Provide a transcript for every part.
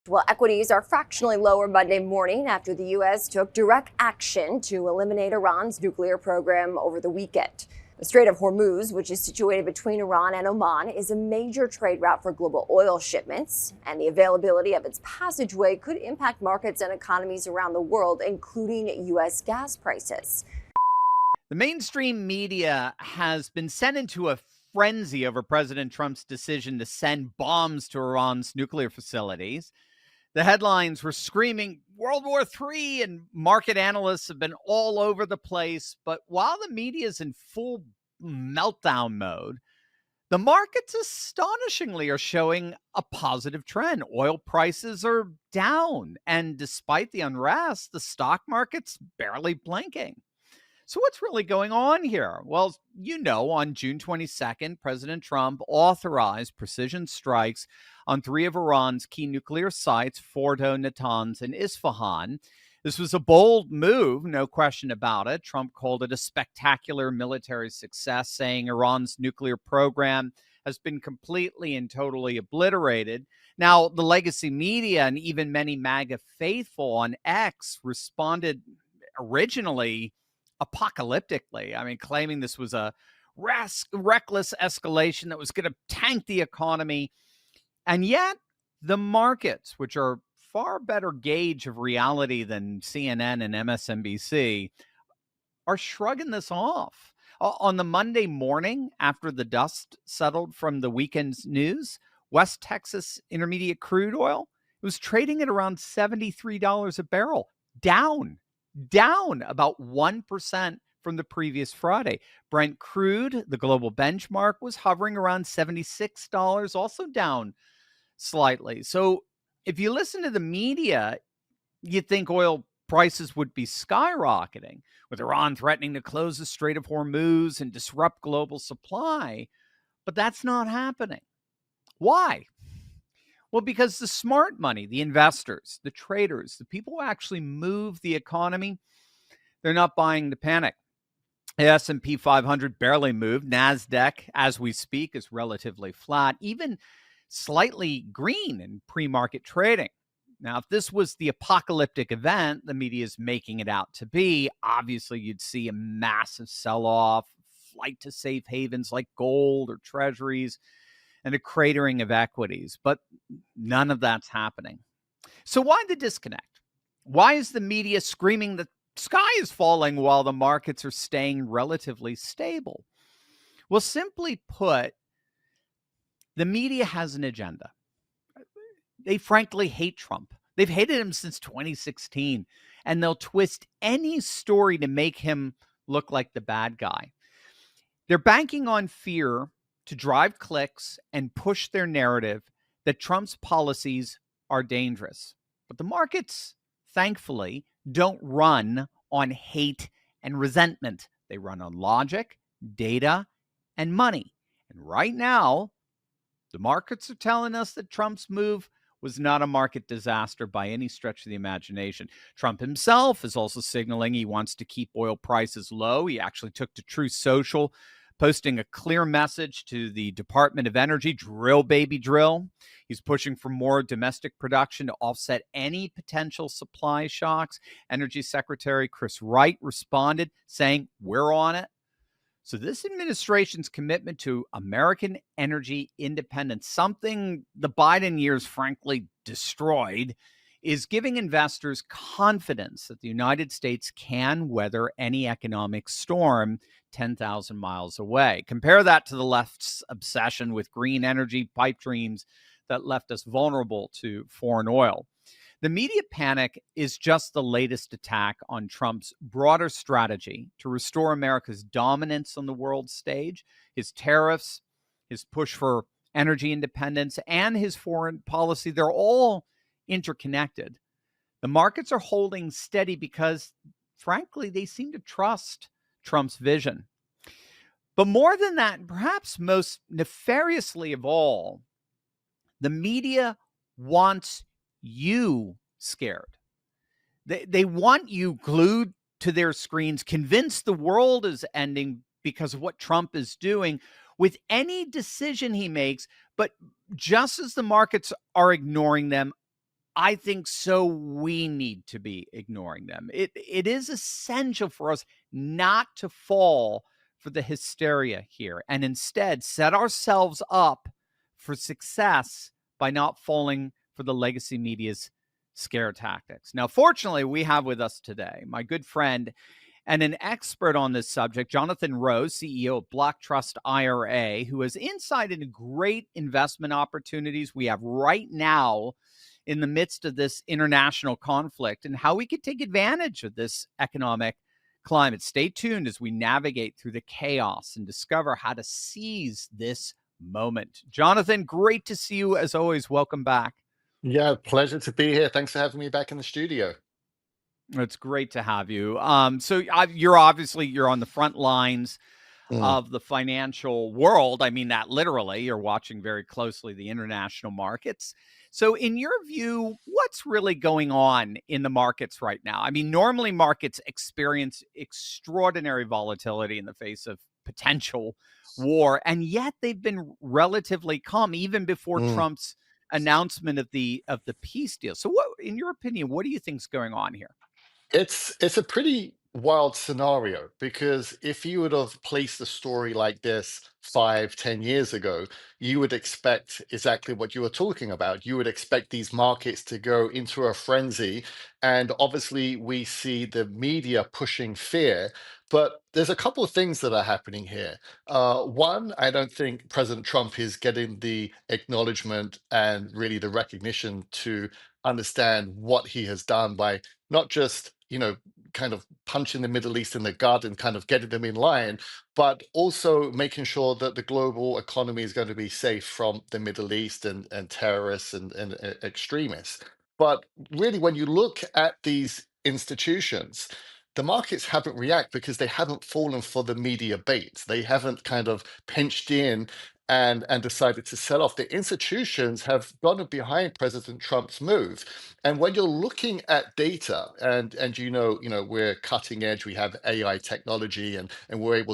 Well, equities are fractionally lower Monday morning after the U.S. took direct action to eliminate Iran's nuclear program over the weekend. The Strait of Hormuz, which is situated between Iran and Oman, is a major trade route for global oil shipments, and the availability of its passageway could impact markets and economies around the world, including U.S. gas prices. The mainstream media has been sent into a frenzy over President Trump's decision to send bombs to Iran's nuclear facilities. The headlines were screaming World War III, and market analysts have been all over the place. But while the media is in full meltdown mode, the markets astonishingly are showing a positive trend. Oil prices are down, and despite the unrest, the stock market's barely blinking. So what's really going on here? Well, on June 22nd, President Trump authorized precision strikes on three of Iran's key nuclear sites, Fordo, Natanz, and Isfahan. This was a bold move, no question about it. Trump called it a spectacular military success, saying Iran's nuclear program has been completely and totally obliterated. Now, the legacy media and even many MAGA faithful on X responded originally apocalyptically, claiming this was a reckless escalation that was going to tank the economy. And yet the markets, which are far better gauge of reality than CNN and MSNBC, are shrugging this off. On the Monday morning, after the dust settled from the weekend's news, West Texas Intermediate crude oil was trading at around $73 a barrel, down about 1% from the previous Friday. Brent crude, the global benchmark, was hovering around $76, also down slightly. So if you listen to the media, you'd think oil prices would be skyrocketing, with Iran threatening to close the Strait of Hormuz and disrupt global supply. But that's not happening. Why? Well, because the smart money, the investors, the traders, the people who actually move the economy, they're not buying the panic. The S&P 500 barely moved. NASDAQ, as we speak, is relatively flat, even slightly green in pre-market trading. Now, if this was the apocalyptic event the media is making it out to be, obviously you'd see a massive sell-off, flight to safe havens like gold or treasuries, and a cratering of equities. But none of that's happening. So why the disconnect? Why is the media screaming the sky is falling while the markets are staying relatively stable? Well, simply put, the media has an agenda. They frankly hate Trump. They've hated him since 2016, and they'll twist any story to make him look like the bad guy. They're banking on fear to drive clicks and push their narrative that Trump's policies are dangerous. But the markets, thankfully, don't run on hate and resentment. They run on logic, data, and money. And right now, the markets are telling us that Trump's move was not a market disaster by any stretch of the imagination. Trump himself is also signaling he wants to keep oil prices low. He actually took to Truth Social, posting a clear message to the Department of Energy, drill, baby, drill. He's pushing for more domestic production to offset any potential supply shocks. Energy Secretary Chris Wright responded saying, "We're on it." So this administration's commitment to American energy independence, something the Biden years frankly destroyed, is giving investors confidence that the United States can weather any economic storm 10,000 miles away. Compare that to the left's obsession with green energy pipe dreams that left us vulnerable to foreign oil. The media panic is just the latest attack on Trump's broader strategy to restore America's dominance on the world stage. His tariffs, his push for energy independence, and his foreign policy, they're all interconnected. The markets are holding steady because, frankly, they seem to trust Trump's vision. But more than that, perhaps most nefariously of all, the media wants you scared. They want you glued to their screens, convinced the world is ending because of what Trump is doing with any decision he makes. But just as the markets are ignoring them, I think so we need to be ignoring them. It is essential for us not to fall for the hysteria here and instead set ourselves up for success by not falling for the legacy media's scare tactics. Now, fortunately, we have with us today my good friend and an expert on this subject, Jonathan Rose, CEO of Block Trust IRA, who has insight into great investment opportunities we have right now in the midst of this international conflict and how we could take advantage of this economic climate. Stay tuned as we navigate through the chaos and discover how to seize this moment. Jonathan, great to see you as always. Welcome back. Yeah, pleasure to be here. Thanks for having me back in the studio. It's great to have you. You're on the front lines Mm, of the financial world. I mean that literally. You're watching very closely the international markets. So, in your view, what's really going on in the markets right now? I mean, normally markets experience extraordinary volatility in the face of potential war, and yet they've been relatively calm even before mm. Trump's announcement of the peace deal. So, what, in your opinion, what do you think's going on here? It's a pretty wild scenario because if you would have placed a story like this 5, 10 years ago, you would expect exactly what you were talking about. You would expect these markets to go into a frenzy. And obviously, we see the media pushing fear. But there's a couple of things that are happening here. One, I don't think President Trump is getting the acknowledgement and really the recognition to understand what he has done by not just kind of punching the Middle East in the gut and kind of getting them in line, but also making sure that the global economy is going to be safe from the Middle East and terrorists and extremists. But really, when you look at these institutions, the markets haven't reacted because they haven't fallen for the media bait. They haven't kind of pinched in and decided to sell off. The institutions have gone behind President Trump's move. And when you're looking at data, and we're cutting edge, we have AI technology, and we're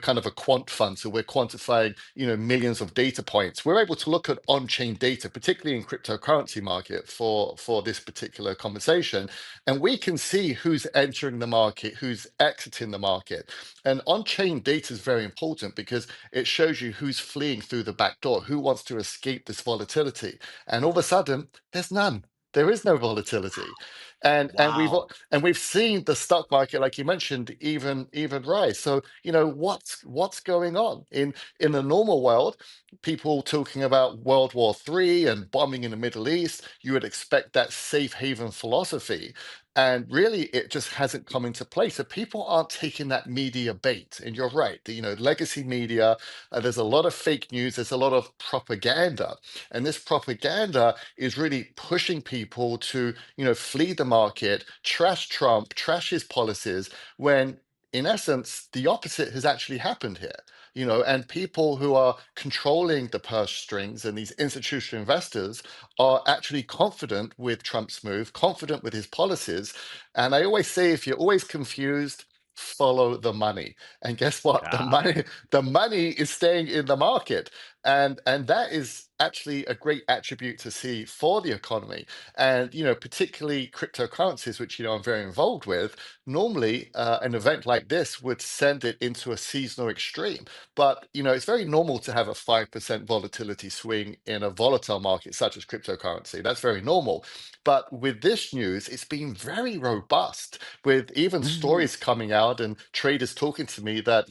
kind of a quant fund, so we're quantifying millions of data points. We're able to look at on-chain data, particularly in cryptocurrency market for this particular conversation, and we can see who's entering the market, who's exiting the market. And on-chain data is very important because it shows you who's fleeing through the back door, who wants to escape this volatility. And all of a sudden, there's none. There is no volatility, Wow. and we've seen the stock market, like you mentioned, even rise. So what's going on in the normal world? People talking about World War III and bombing in the Middle East. You would expect that safe haven philosophy, and really, it just hasn't come into place. So people aren't taking that media bait. And you're right, legacy media. There's a lot of fake news. There's a lot of propaganda, and this propaganda is really pushing people to, flee the market, trash Trump, trash his policies, when in essence, the opposite has actually happened here. And people who are controlling the purse strings and these institutional investors are actually confident with Trump's move, confident with his policies. And I always say, if you're always confused, follow the money. And guess what? The Yeah. money, the money is staying in the market, and that is actually a great attribute to see for the economy. And particularly cryptocurrencies, which I'm very involved with. Normally an event like this would send it into a seasonal extreme, but it's very normal to have a 5% volatility swing in a volatile market such as cryptocurrency. That's very normal. But with this news, it's been very robust, with even Mhm. stories coming out and traders talking to me that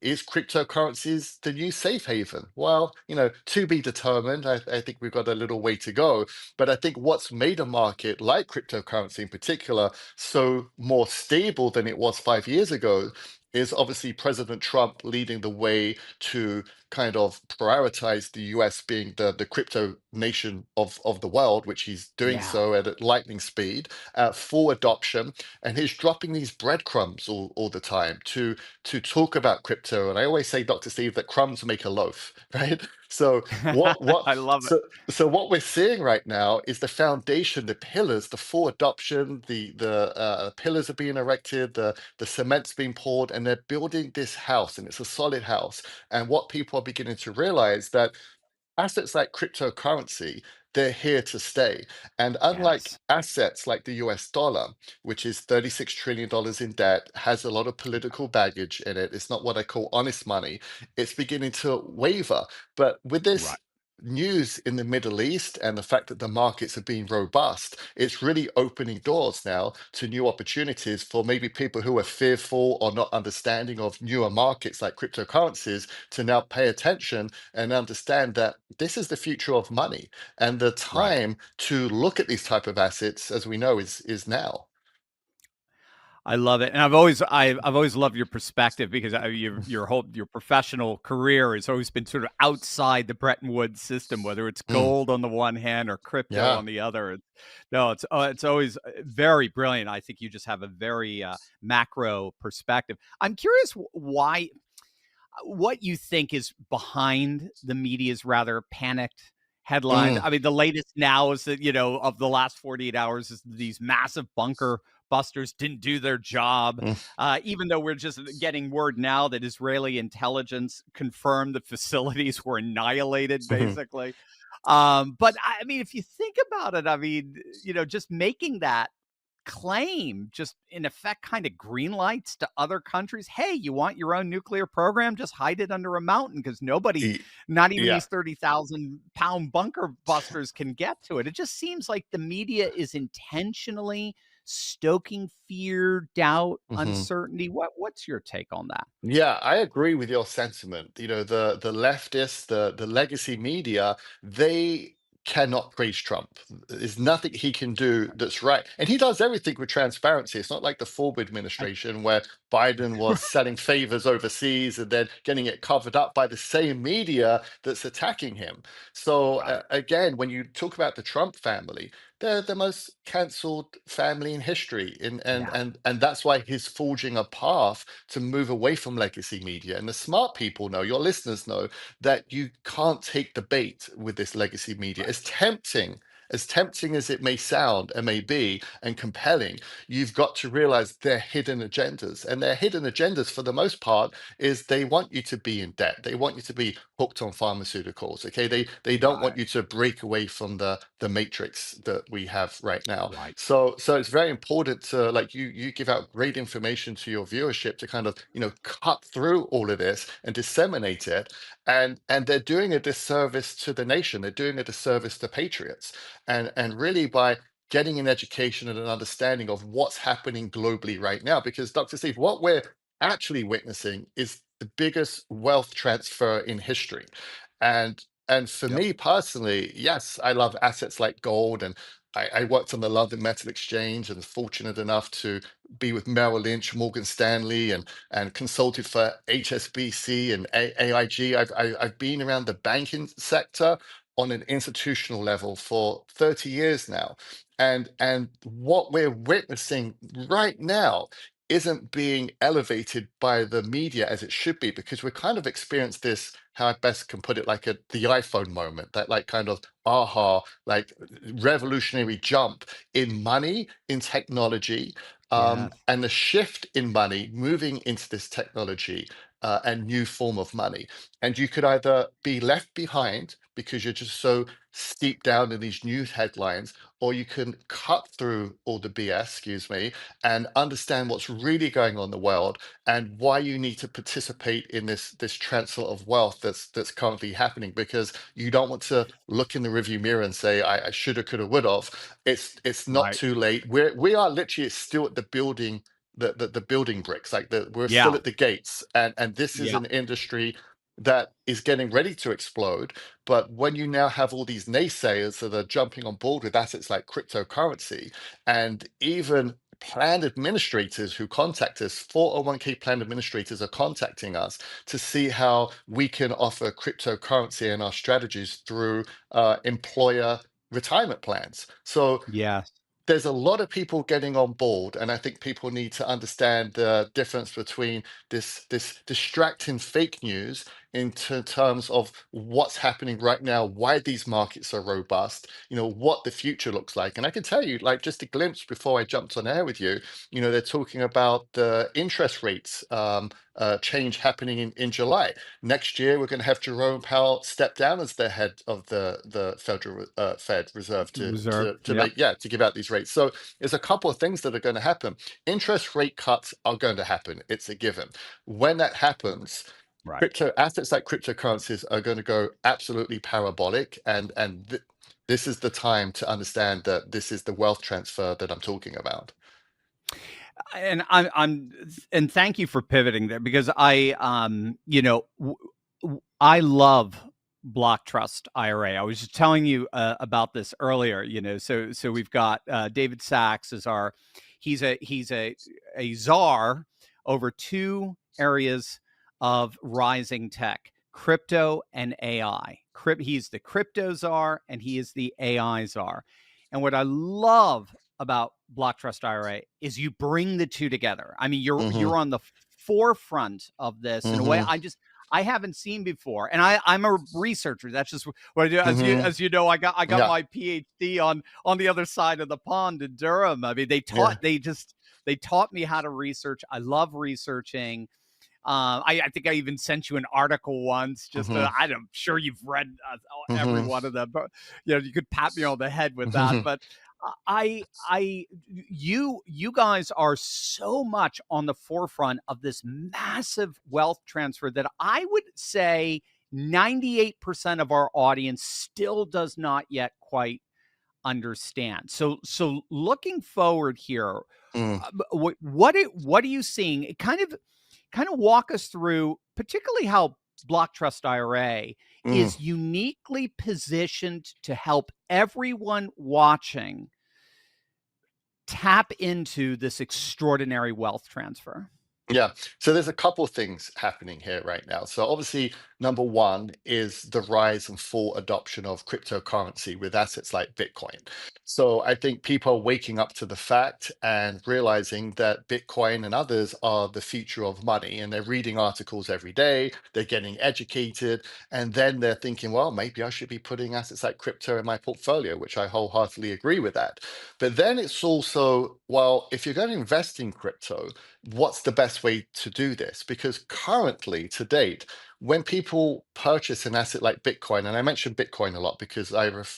is cryptocurrencies the new safe haven? Well, to be determined. I think we've got a little way to go. But I think what's made a market like cryptocurrency in particular so more stable than it was 5 years ago is obviously President Trump leading the way to kind of prioritize the US being the crypto nation of the world, which he's doing Yeah. so at a lightning speed, full adoption. And he's dropping these breadcrumbs all the time to talk about crypto. And I always say, Dr. Steve, that crumbs make a loaf, right? So what I love it. so what we're seeing right now is the foundation, the pillars, the full adoption, the pillars are being erected, the cement's being poured, and they're building this house, and it's a solid house. And what people are beginning to realize that assets like cryptocurrency, they're here to stay. And unlike Yes. assets like the US dollar, which is $36 trillion in debt, has a lot of political baggage in it, it's not what I call honest money, it's beginning to waver. But with this Right. news in the Middle East and the fact that the markets are being robust, it's really opening doors now to new opportunities for maybe people who are fearful or not understanding of newer markets like cryptocurrencies to now pay attention and understand that this is the future of money. And the Right. time to look at these type of assets, as we know, is now. I love it, and I've always loved your perspective because your professional career has always been sort of outside the Bretton Woods system, whether it's Mm, gold on the one hand or crypto yeah. on the other. No, it's always very brilliant. I think you just have a very macro perspective. I'm curious why what you think is behind the media's rather panicked headlines. Mm, I mean, the latest now is that, of the last 48 hours is these massive bunker busters didn't do their job. mm, Even though we're just getting word now that Israeli intelligence confirmed the facilities were annihilated, mhm. basically. But I mean, if you think about it, I mean, just making that claim just in effect kind of green lights to other countries. Hey, you want your own nuclear program? Just hide it under a mountain because nobody, Y- not even Yeah. these 30,000 pound bunker busters can get to it. It just seems like the media is intentionally stoking fear, doubt, Mhm. uncertainty. What's your take on that? Yeah, I agree with your sentiment. The leftists, the legacy media, they cannot praise Trump. There's nothing he can do that's right. And he does everything with transparency. It's not like the Ford I, administration where Biden was selling favors overseas and then getting it covered up by the same media that's attacking him. So right. again, when you talk about the Trump family, they're the most cancelled family in history. Yeah. And that's why he's forging a path to move away from legacy media. And the smart people know, your listeners know, that you can't take the bait with this legacy media. Right. As tempting as it may sound and may be, and compelling, you've got to realize their hidden agendas. And their hidden agendas, for the most part, is they want you to be in debt. They want you to be hooked on pharmaceuticals. Okay. They don't want Right. you to break away from the matrix that we have right now. Right. So it's very important to, like, you give out great information to your viewership to kind of cut through all of this and disseminate it. And they're doing a disservice to the nation. They're doing a disservice to patriots. And really by getting an education and an understanding of what's happening globally right now. Because Dr. Steve, what we're actually witnessing is the biggest wealth transfer in history. And for Yep. me personally, yes, I love assets like gold, and I worked on the London Metal Exchange and was fortunate enough to be with Merrill Lynch, Morgan Stanley, and consulted for HSBC and AIG. I've been around the banking sector on an institutional level for 30 years now. And what we're witnessing right now isn't being elevated by the media as it should be, because we kind of experienced this, how I best can put it, like the iPhone moment, that like kind of aha, like revolutionary jump in money, in technology, Yes. and the shift in money moving into this technology and new form of money. And you could either be left behind because you're just so steeped down in these news headlines, or you can cut through all the BS, excuse me, and understand what's really going on in the world and why you need to participate in this transfer of wealth that's currently happening, because you don't want to look in the rearview mirror and say I shoulda, coulda, would have. It's not Right. too late. We are literally still at the building, the building bricks, like we're Yeah. still at the gates, and this is Yeah. an industry that is getting ready to explode. But when you now have all these naysayers that are jumping on board with assets like cryptocurrency, and even plan administrators who contact us, 401k plan administrators are contacting us to see how we can offer cryptocurrency in our strategies through employer retirement plans. So Yes. there's a lot of people getting on board, and I think people need to understand the difference between this distracting fake news terms of what's happening right now, why these markets are robust, what the future looks like. And I can tell you, like just a glimpse before I jumped on air with you, they're talking about the interest rates change happening in July. Next year, we're going to have Jerome Powell step down as the head of the Federal Fed Reserve Reserve. to Yep. make to give out these rates. So there's a couple of things that are going to happen. Interest rate cuts are going to happen. It's a given. When that happens, Right. crypto assets like cryptocurrencies are going to go absolutely parabolic, this is the time to understand that this is the wealth transfer that I'm talking about. And and thank you for pivoting there, because I love block trust IRA. I was just telling you about this earlier. So we've got David Sachs as our he's a czar over two areas of rising tech: crypto and AI. He's the crypto czar and he is the AI czar. And what I love about Block Trust IRA is you bring the two together. I mean, Hmm. you're on the forefront of this in a way Hmm. I haven't seen before. And I'm a researcher. That's just what I do. Hmm. As you know, I got Yeah. my PhD on the other side of the pond in Durham. I mean, Yeah. they taught me how to research. I love researching. I think I even sent you an article once. Hmm. I'm sure you've read every Hmm. one of them, but you could pat me on the head with that. Hmm. But you guys are so much on the forefront of this massive wealth transfer that I would say 98% of our audience still does not yet quite understand. So looking forward here, Mm, what are you seeing? Kind of walk us through, particularly how Block Trust IRA mm. is uniquely positioned to help everyone watching tap into this extraordinary wealth transfer. Yeah. So there's a couple of things happening here right now. So obviously, number one is the rise and full adoption of cryptocurrency with assets like Bitcoin. So I think people are waking up to the fact and realizing that Bitcoin and others are the future of money. And they're reading articles every day, they're getting educated, and then they're thinking, well, maybe I should be putting assets like crypto in my portfolio, which I wholeheartedly agree with that. But then it's also, well, if you're going to invest in crypto, what's the best way to do this? Because currently, to date, when people purchase an asset like Bitcoin, and I mention Bitcoin a lot because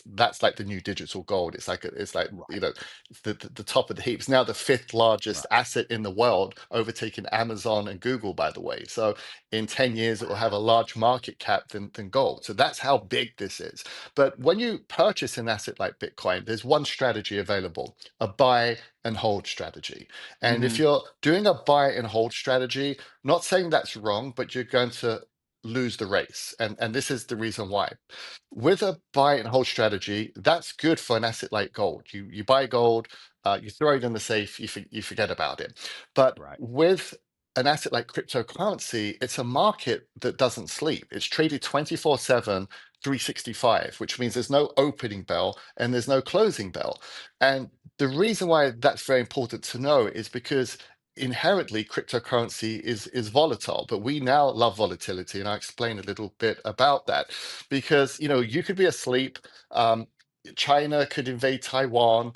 that's like the new digital gold. It's like Right, it's the top of the heap. It's now the fifth largest right. asset in the world, overtaking Amazon and Google, by the way. So in 10 years, it will have a Wow. large market cap than gold. So that's how big this is. But when you purchase an asset like Bitcoin, there's one strategy available: a buy and hold strategy. And if Hmm. you're doing a buy and hold strategy, not saying that's wrong, but you're going to lose the race. And this is the reason why. With a buy and hold strategy, that's good for an asset like gold. You buy gold, you throw it in the safe, you forget about it. But Right. with an asset like cryptocurrency, it's a market that doesn't sleep. It's traded 24/7, 365, which means there's no opening bell and there's no closing bell. And the reason why that's very important to know is because inherently cryptocurrency is volatile, but we now love volatility, and I'll explain a little bit about that. Because you could be asleep, um, China could invade Taiwan,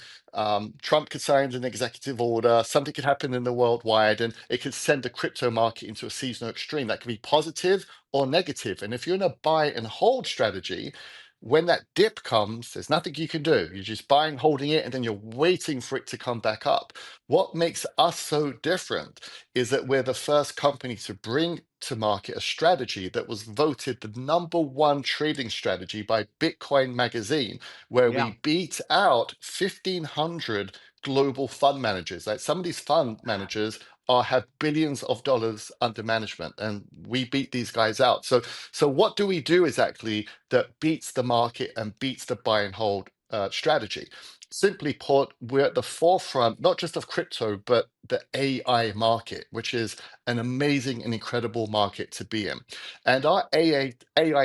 Trump could sign an executive order, something could happen in the worldwide, and it could send the crypto market into a seasonal extreme that could be positive or negative. And if you're in a buy and hold strategy, when that dip comes, there's nothing you can do. You're just buying, holding it, and then you're waiting for it to come back up. What makes us so different is that we're the first company to bring to market a strategy that was voted the number one trading strategy by Bitcoin Magazine, where Yeah. we beat out 1,500 global fund managers. Like, some of these fund managers have billions of dollars under management, and we beat these guys out. So what do we do exactly that beats the market and beats the buy and hold strategy? Simply put, we're at the forefront, not just of crypto, but the AI market, which is an amazing and incredible market to be in. And our AI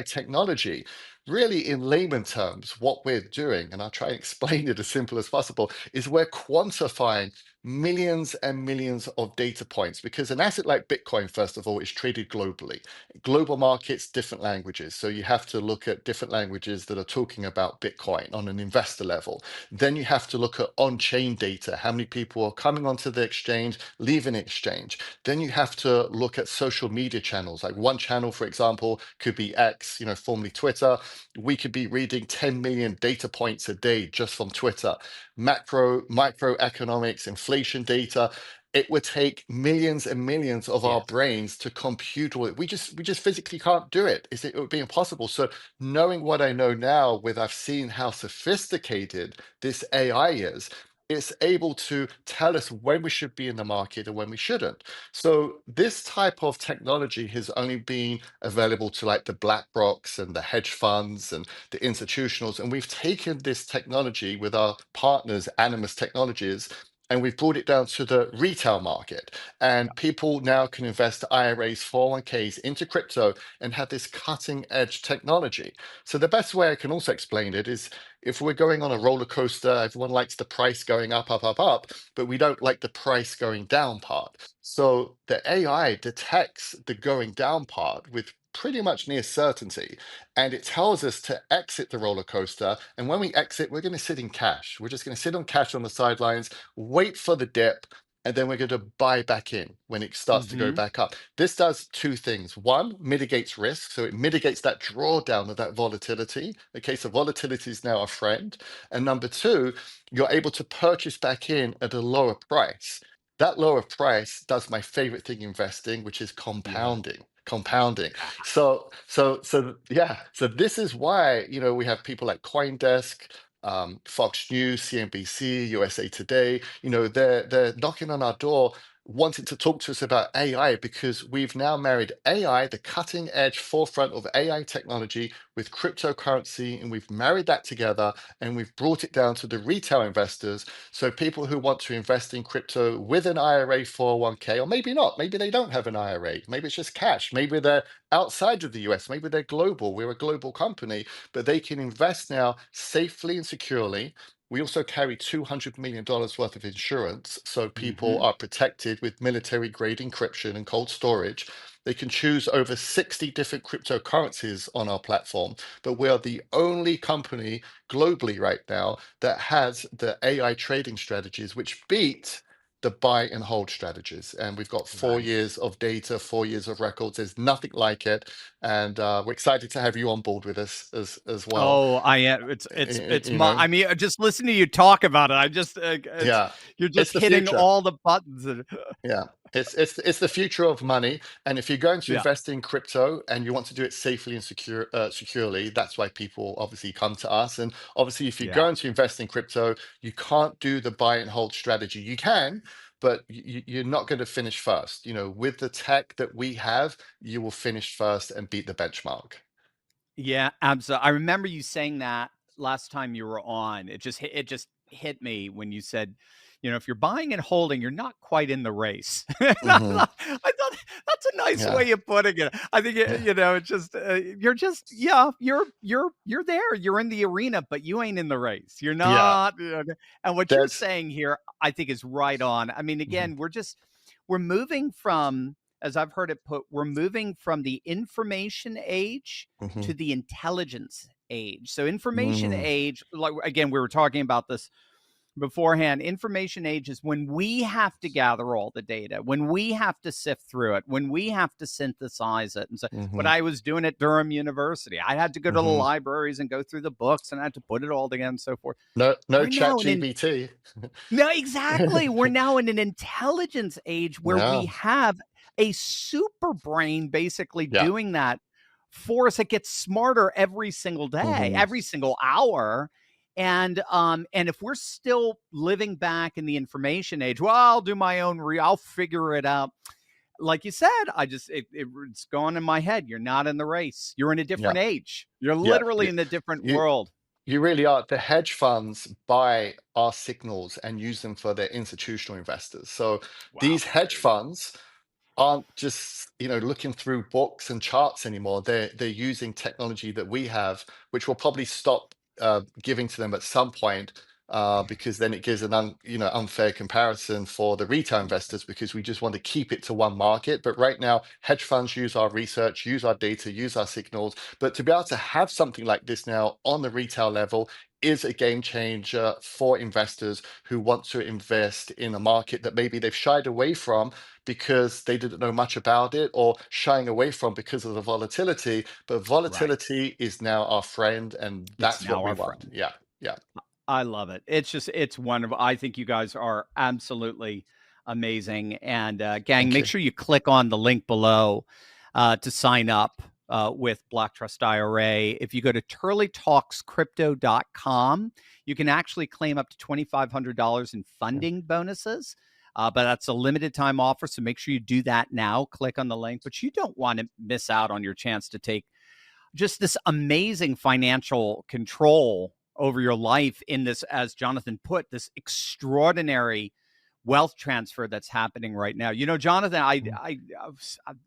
technology, really, in layman terms, what we're doing, and I'll try and explain it as simple as possible, is we're quantifying millions and millions of data points, because an asset like Bitcoin, first of all, is traded globally. Global markets, different languages. So you have to look at different languages that are talking about Bitcoin on an investor level. Then you have to look at on-chain data, how many people are coming onto the exchange, leaving the exchange. Then you have to look at social media channels. Like one channel, for example, could be X, formerly Twitter. We could be reading 10 million data points a day just from Twitter. Microeconomics, inflation data. It would take millions and millions of our Yes. brains to compute all it. We just physically can't do it. It would be impossible. So knowing what I know now, with I've seen how sophisticated this AI is, it's able to tell us when we should be in the market and when we shouldn't. So this type of technology has only been available to like the BlackRocks and the hedge funds and the institutionals. And we've taken this technology with our partners, Animus Technologies, and we've brought it down to the retail market. And people now can invest IRAs, 401ks into crypto and have this cutting edge technology. So the best way I can also explain it is, if we're going on a roller coaster, everyone likes the price going up, up, up, up, but we don't like the price going down part. So the AI detects the going down part with pretty much near certainty, and it tells us to exit the roller coaster. And when we exit, we're going to sit in cash. We're just going to sit on cash on the sidelines, wait for the dip, and then we're going to buy back in when it starts to go Hmm. back up. This does two things. One, mitigates risk. So it mitigates that drawdown of that volatility. Okay, so volatility is now our friend. And number two, you're able to purchase back in at a lower price. That lower price does my favorite thing investing, which is Yeah. compounding. Compounding. So yeah. So this is why we have people like CoinDesk, Fox News, CNBC, USA Today. They're knocking on our door, wanting to talk to us about AI, because we've now married AI, the cutting edge forefront of AI technology, with cryptocurrency, and we've married that together, and we've brought it down to the retail investors. So people who want to invest in crypto with an IRA, 401k, or maybe not, maybe they don't have an IRA, maybe it's just cash, maybe they're outside of the US, maybe they're global, we're a global company, but they can invest now safely and securely. We also carry $200 million worth of insurance, so people Hmm. are protected with military grade encryption and cold storage. They can choose over 60 different cryptocurrencies on our platform, but we are the only company globally right now that has the AI trading strategies which beat the buy and hold strategies. And we've got 4 years of data, 4 years of records. There's nothing like it. And we're excited to have you on board with us as well. Oh, I am. It's You my. know, I mean, just listening to you talk about it, I just it's yeah, you're it's just the hitting future. all the buttons. Yeah, it's the future of money. And if you're going to Yeah, invest in crypto and you want to do it safely and securely, that's why people obviously come to us. And obviously, if you're yeah. going to invest in crypto, you can't do the buy and hold strategy. You can, but you're not going to finish first. With the tech that we have, you will finish first and beat the benchmark. Yeah, absolutely. I remember you saying that last time you were on. It just hit me when you said, if you're buying and holding, you're not quite in the race. And Hmm. I thought that's a nice Yeah, way of putting it. I think yeah, it's just you're just you're there. You're in the arena, but you ain't in the race. You're yeah. not. And what you're There's. saying here, I think, is right on. I mean, Mhm, again, we're moving from, as I've heard it put, we're moving from the information age mhm, to the intelligence age. So information mm, age, like again, we were talking about this beforehand. Information age is when we have to gather all the data, when we have to sift through it, when we have to synthesize it. And so what mhm, I was doing at Durham University, I had to go to the mhm. libraries and go through the books, and I had to put it all together and so forth. No, no We're chat now in GBT. no, exactly. We're now in an intelligence age where we Yeah, have a super brain basically yeah. doing that for us. It gets smarter every single day, Mhm. every single hour. And if we're still living back in the information age, well, I'll do my own I'll figure it out. Like you said, it's gone in my head. You're not in the race. You're in a Yeah, different age. You're yeah. literally You, in a different you world. you really are. The hedge funds buy our signals and use them for their institutional investors. So Wow, these hedge there you go. funds aren't just looking through books and charts anymore. They're using technology that we have, which will probably stop giving to them at some point. because then it gives an unfair comparison for the retail investors, because we just want to keep it to one market. But right now, hedge funds use our research, use our data, use our signals. But to be able to have something like this now on the retail level is a game changer for investors who want to invest in a market that maybe they've shied away from because they didn't know much about it, or shying away from because of the volatility. But Right. volatility is now our friend, and It's that's what now we our want. friend. Yeah, yeah. I love it. It's wonderful. I think you guys are absolutely amazing. And gang, Thank make you. sure you click on the link below to sign up with Black Trust IRA. If you go to turleytalkscrypto.com, you can actually claim up to $2,500 in funding bonuses. But that's a limited time offer. So make sure you do that now. Click on the link. But you don't want to miss out on your chance to take just this amazing financial control over your life in this, as Jonathan put, this extraordinary wealth transfer that's happening right now. You know, Jonathan, I'm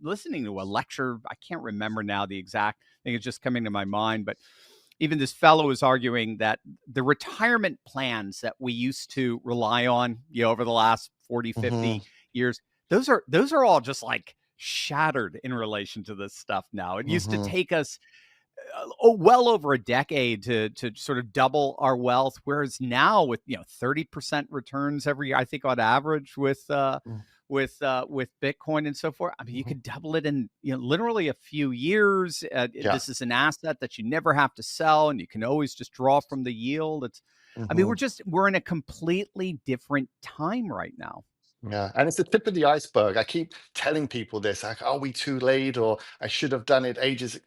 listening to a lecture. I can't remember now the exact thing. It's just coming to my mind, but even this fellow is arguing that the retirement plans that we used to rely on, over the last 40, Hmm. 50 years, those are all just like shattered in relation to this stuff now. It used to Hmm. take us well over a decade to sort of double our wealth, whereas now with 30% returns every year, I think on average with Bitcoin and so forth. I mean, you Hmm. could double it in literally a few years. Yeah. This is an asset that you never have to sell, and you can always just draw from the yield. I mean, Hmm. we're in a completely different time right now. Yeah, and it's the tip of the iceberg. I keep telling people this, like, are we too late, or I should have done it ages.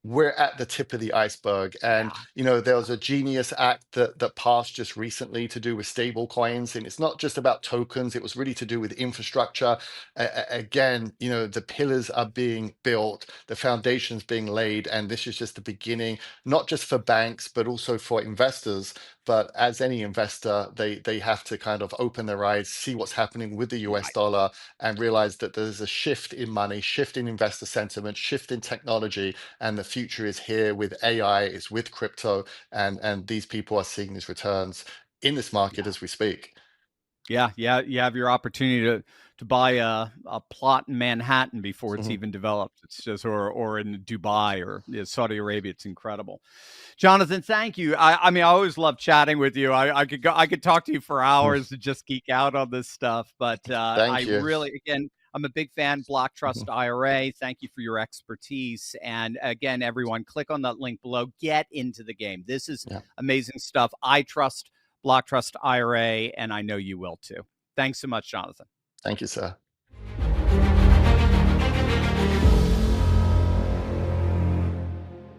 We're at the tip of the iceberg. And, Yeah, there was a Genius Act that passed just recently to do with stable coins. And it's not just about tokens, it was really to do with infrastructure. Again, the pillars are being built, the foundations being laid, and this is just the beginning, not just for banks, but also for investors. But as any investor, they have to kind of open their eyes, see what's happening with the US right. dollar, and realize that there's a shift in money, shift in investor sentiment, shift in technology, and the future is here with AI, is with crypto, and these people are seeing these returns in this market Yeah. as we speak. Yeah, yeah, you have your opportunity to buy a plot in Manhattan before it's even developed. It's just or in Dubai or Saudi Arabia. It's incredible. Jonathan, thank you. I mean, I always love chatting with you. I could talk to you for hours to just geek out on this stuff. But I Thank you. really, again, I'm a big fan. Block Trust IRA. Thank you for your expertise. And again, everyone, click on that link below. Get into the game. This is Yeah. amazing stuff. I trust Block Trust IRA, and I know you will too. Thanks so much, Jonathan. Thank you, sir.